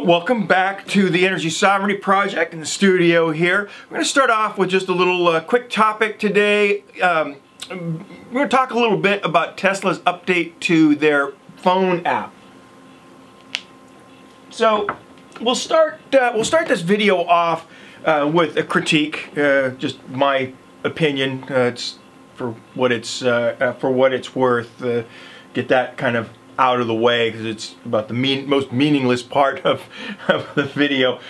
Welcome back to the Energy Sovereignty Project in the studio here. We're going to start off with just a little quick topic today. We're going to talk a little bit about Tesla's update to their phone app. So we'll start this video off with a critique, just my opinion. It's for what it's worth. Get that kind of out of the way because it's about the most meaningless part of the video.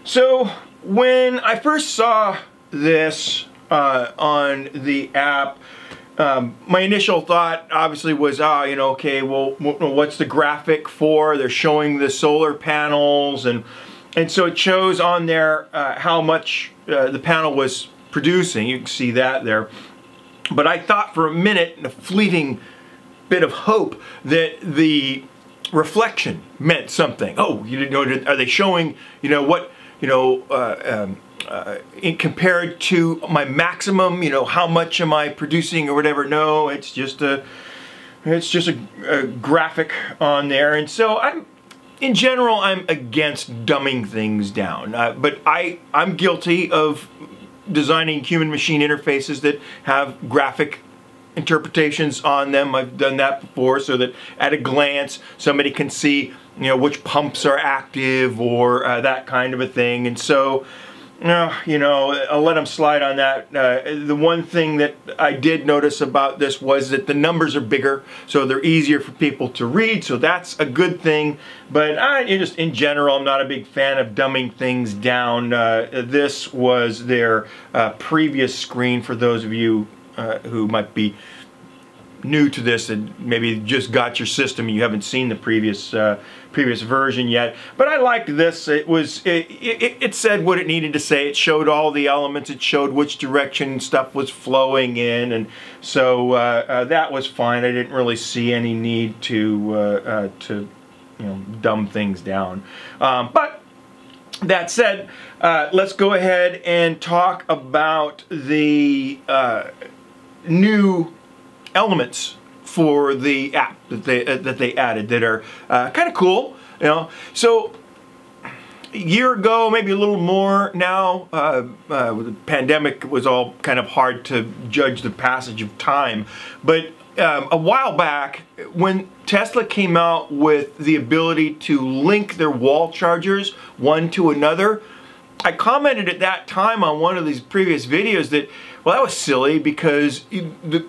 So when I first saw this on the app, my initial thought obviously was, okay, well, what's the graphic for? They're showing the solar panels, and so it shows on there how much the panel was producing. You can see that there. But I thought for a minute, in a fleeting bit of hope, that the reflection meant something. Oh, you didn't know? Are they showing, what, in compared to my maximum, how much am I producing or whatever? No, it's just a graphic on there. And so in general, I'm against dumbing things down. But I'm guilty of designing human-machine interfaces that have graphic interpretations on them. I've done that before so that at a glance somebody can see which pumps are active or that kind of a thing. And so I'll let them slide on that. The one thing that I did notice about this was that the numbers are bigger, so they're easier for people to read, so that's a good thing. But just in general, I'm not a big fan of dumbing things down. This was their previous screen for those of you who might be new to this and maybe just got your system and you haven't seen the previous version yet. But I liked this. It said what it needed to say. It showed all the elements. It showed which direction stuff was flowing in, and so that was fine. I didn't really see any need to dumb things down. But that said, let's go ahead and talk about the new elements for the app that they added that are kind of cool. So a year ago, maybe a little more now, the pandemic was all kind of hard to judge the passage of time, but a while back when Tesla came out with the ability to link their wall chargers one to another, I commented at that time on one of these previous videos that, well, that was silly because the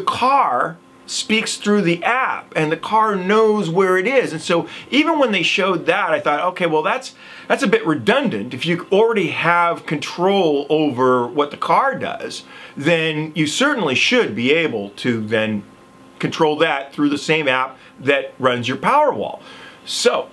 car speaks through the app and the car knows where it is. And so even when they showed that, I thought, okay, well, that's a bit redundant. If you already have control over what the car does, then you certainly should be able to then control that through the same app that runs your Powerwall. So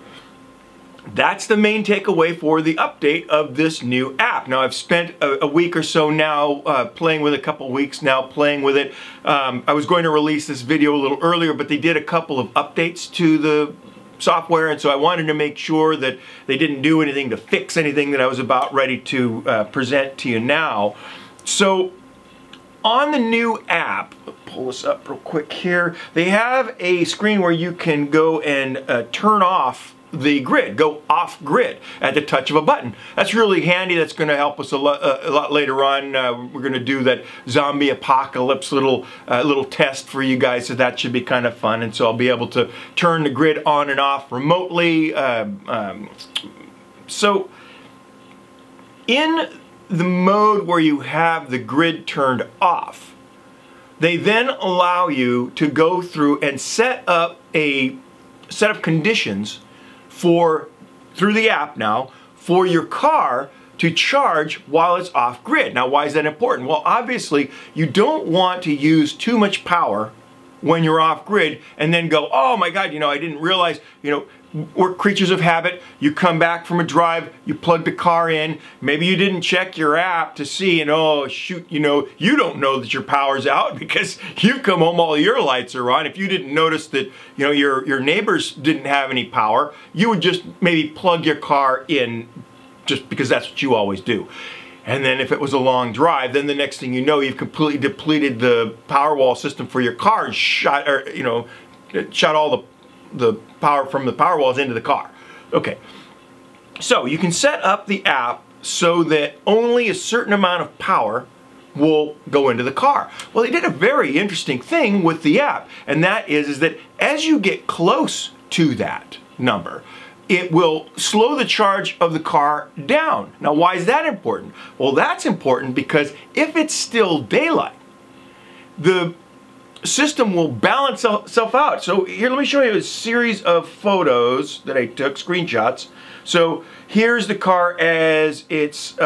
that's the main takeaway for the update of this new app. Now, I've spent a week or so now playing with it, a couple weeks now playing with it. I was going to release this video a little earlier, but they did a couple of updates to the software, and so I wanted to make sure that they didn't do anything to fix anything that I was about ready to present to you now. So on the new app, pull this up real quick here, they have a screen where you can go and turn off the grid, go off grid at the touch of a button. That's really handy. That's going to help us a lot later on. We're going to do that zombie apocalypse little test for you guys, so that should be kind of fun. And so I'll be able to turn the grid on and off remotely. So in the mode where you have the grid turned off, they then allow you to go through and set up a set of conditions through the app now for your car to charge while it's off grid. Now, why is that important? Well, obviously you don't want to use too much power when you're off grid and then go, oh my God, I didn't realize, we're creatures of habit. You come back from a drive, you plug the car in, maybe you didn't check your app to see, and oh shoot, you don't know that your power's out because you've come home, all your lights are on. If you didn't notice that, your neighbors didn't have any power, you would just maybe plug your car in just because that's what you always do. And then if it was a long drive, then the next thing you know, you've completely depleted the Powerwall system for your car and shot all the the power from the power walls into the car. Okay, so you can set up the app so that only a certain amount of power will go into the car. Well, they did a very interesting thing with the app, and that is that as you get close to that number, it will slow the charge of the car down. Now, why is that important? Well, that's important because if it's still daylight, the system will balance itself out. So here, let me show you a series of photos that I took, screenshots. So here's the car as its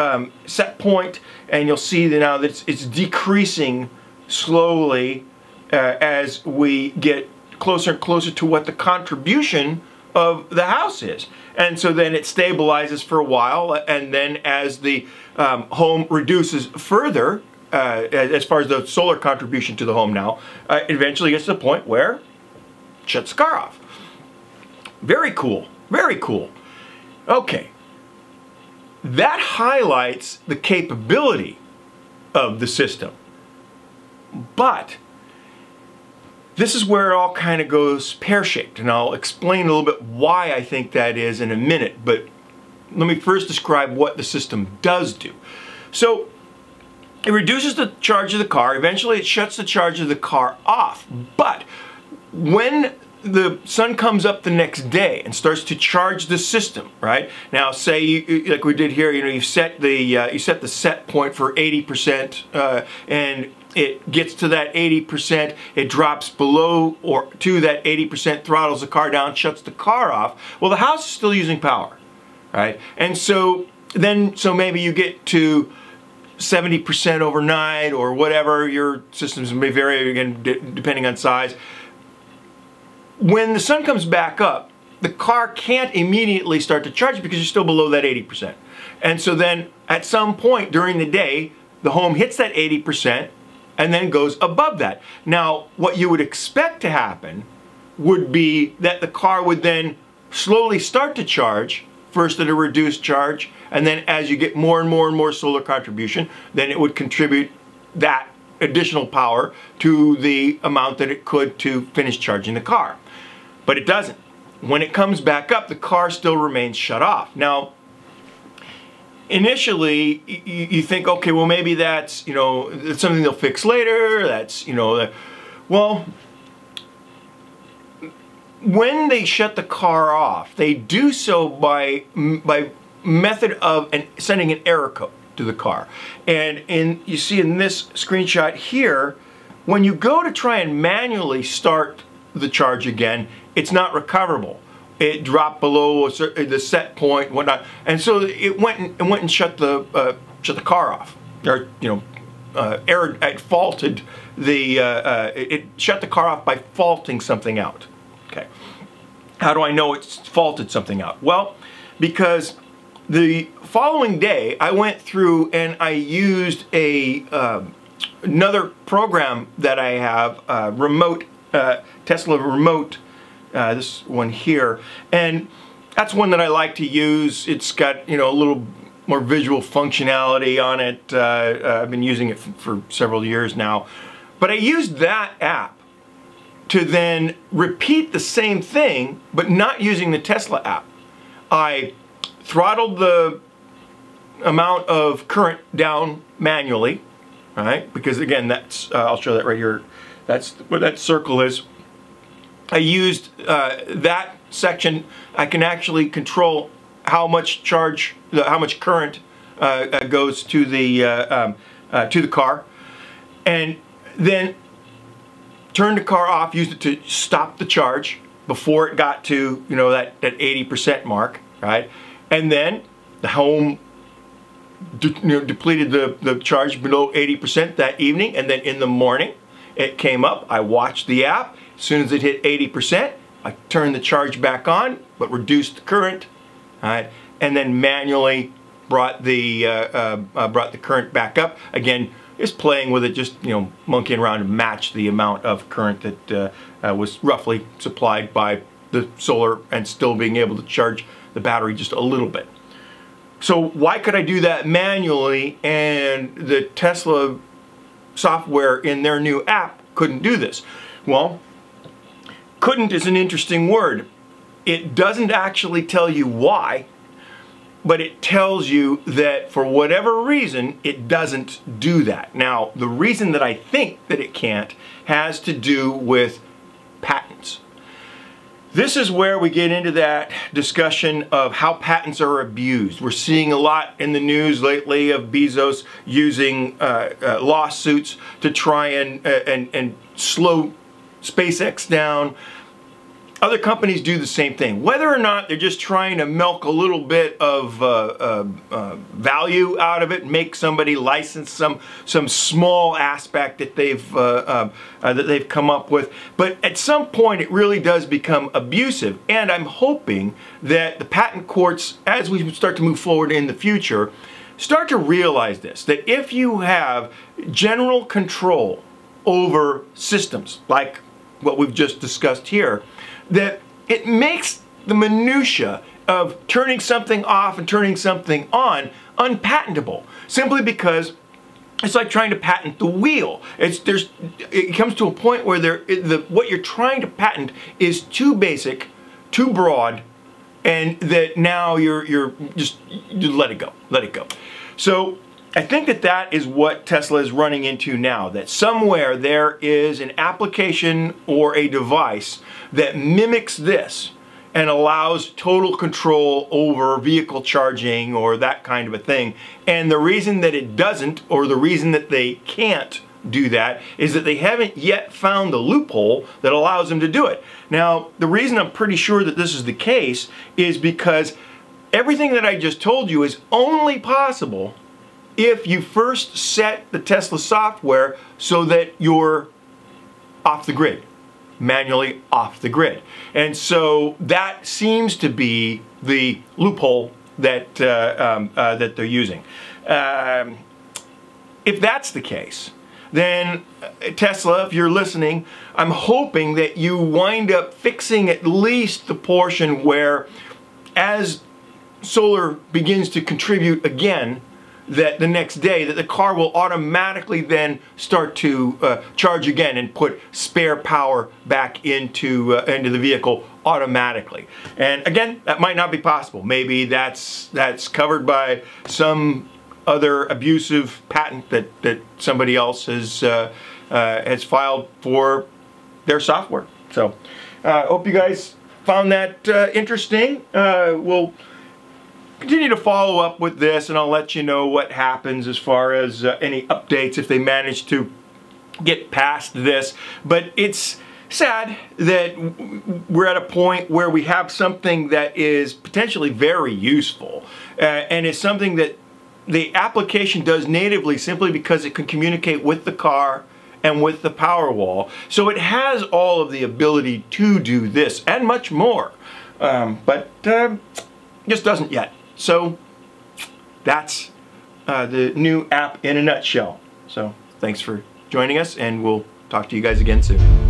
set point, and you'll see that now that it's decreasing slowly as we get closer and closer to what the contribution of the house is. And so then it stabilizes for a while, and then as the home reduces further, as far as the solar contribution to the home now, it eventually gets to the point where it shuts the car off. Very cool, very cool. Okay, that highlights the capability of the system. But this is where it all kind of goes pear-shaped, and I'll explain a little bit why I think that is in a minute, but let me first describe what the system does do. So it reduces the charge of the car, eventually it shuts the charge of the car off, but when the sun comes up the next day and starts to charge the system, right? Now, say like we did here, you set the set point for 80%, and it gets to that 80%, it drops below or to that 80%, throttles the car down, shuts the car off. Well, the house is still using power, right? And so maybe you get to 70% overnight or whatever. Your systems may vary again depending on size. When the sun comes back up, the car can't immediately start to charge because you're still below that 80%. And so then at some point during the day, the home hits that 80% and then goes above that. Now, what you would expect to happen would be that the car would then slowly start to charge, first at a reduced charge, and then as you get more and more and more solar contribution, then it would contribute that additional power to the amount that it could to finish charging the car. But it doesn't. When it comes back up, the car still remains shut off. Now, initially, you think, okay, well, maybe that's, it's something they'll fix later. That's, well, when they shut the car off, they do so by method of sending an error code to the car. And you see in this screenshot here, when you go to try and manually start the charge again, it's not recoverable. It dropped below the set point, and whatnot, and so it went and shut the car off, or it faulted the it shut the car off by faulting something out. Okay, how do I know it's faulted something out? Well, because the following day I went through and I used another program that I have, remote Tesla remote. This one here, and that's one that I like to use. It's got a little more visual functionality on it. I've been using it for several years now, but I used that app to then repeat the same thing, but not using the Tesla app. I throttled the amount of current down manually, right? Because again, that's I'll show that right here. That's what that circle is. I used that section. I can actually control how much current goes to the car, and then turn the car off. Used it to stop the charge before it got to that 80% mark, right? And then the home depleted the charge below 80% that evening, and then in the morning it came up. I watched the app. As soon as it hit 80%, I turned the charge back on, but reduced the current, right? And then manually brought the current back up. Again, just playing with it, just monkeying around to match the amount of current that was roughly supplied by the solar, and still being able to charge the battery just a little bit. So why could I do that manually, and the Tesla software in their new app couldn't do this? Well, couldn't is an interesting word. It doesn't actually tell you why, but it tells you that for whatever reason, it doesn't do that. Now, the reason that I think that it can't has to do with patents. This is where we get into that discussion of how patents are abused. We're seeing a lot in the news lately of Bezos using lawsuits to try and slow SpaceX down. Other companies do the same thing. Whether or not they're just trying to milk a little bit of value out of it, make somebody license some small aspect that they've come up with. But at some point, it really does become abusive. And I'm hoping that the patent courts, as we start to move forward in the future, start to realize this: that if you have general control over systems like what we've just discussed here, that it makes the minutia of turning something off and turning something on unpatentable, simply because it's like trying to patent the wheel. It comes to a point where what you're trying to patent is too basic, too broad, and that now you let it go. So I think that is what Tesla is running into now, that somewhere there is an application or a device that mimics this and allows total control over vehicle charging or that kind of a thing. And the reason that it doesn't, or the reason that they can't do that, is that they haven't yet found the loophole that allows them to do it. Now, the reason I'm pretty sure that this is the case is because everything that I just told you is only possible if you first set the Tesla software so that you're off the grid, manually off the grid. And so that seems to be the loophole that that they're using. If that's the case, then Tesla, if you're listening, I'm hoping that you wind up fixing at least the portion where, as solar begins to contribute again, that the next day, that the car will automatically then start to charge again and put spare power back into the vehicle automatically. And again, that might not be possible. Maybe that's covered by some other abusive patent that somebody else has filed for their software. So I hope you guys found that interesting. We'll continue to follow up with this, and I'll let you know what happens as far as any updates if they manage to get past this. But it's sad that we're at a point where we have something that is potentially very useful, and it's something that the application does natively simply because it can communicate with the car and with the Powerwall. So it has all of the ability to do this and much more, but just doesn't yet. So that's the new app in a nutshell. So thanks for joining us, and we'll talk to you guys again soon.